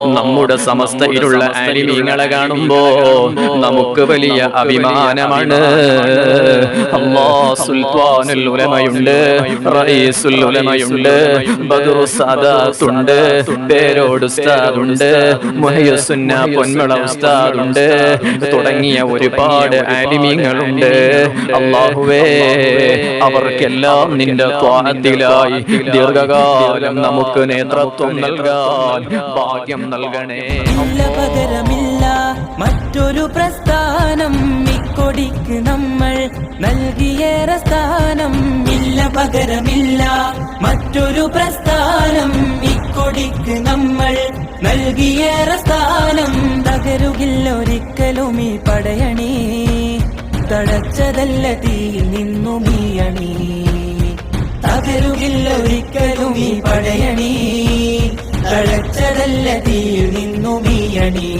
നമ്മുടെ സമസ്തയിലുള്ള ആലിമീങ്ങളെ കാണുമ്പോ നമുക്ക് വലിയ അഭിമാനമാണ്. സുൽത്താനുൽ ഉലമയുണ്ട്, റഈസുൽ ഉലമയുണ്ട്, ബദറു സാദാത്തുണ്ട്, പേരോട് ഉസ്താദുണ്ട്, മുഹയ്യസുന്ന പൊന്മള ഉസ്താദുണ്ട്, തുടങ്ങിയ ഒരുപാട് ആലിമീങ്ങളുണ്ട്. അല്ലാഹുവേ, അവർക്കെല്ലാം നിന്റെ ത്വാഅത്തിലായി ദീർഘകാലം നമുക്ക് നേതൃത്വം നൽകാൻ ഭാഗ്യം നൽകണേ. ഇല്ല പകരമില്ല മറ്റൊരു പ്രസ്ഥാനം, ഇക്കൊടിക്ക് നമ്മൾ നൽകിയേറെ സ്ഥാനം. ഇല്ല പകരമില്ല മറ്റൊരു പ്രസ്ഥാനം, ഇക്കൊടിക്ക് നമ്മൾ നൽകിയേറെ സ്ഥാനം. തകരുകില്ല ഒരിക്കലും ഈ പടയണി, തടച്ചതല്ല തീയിൽ നിന്നും ഈ അണി. തകരുകില്ല ഒരിക്കലും ഈ പടയണി, തടച്ചതല്ല തീയിൽ നിന്നും ഈ അണി.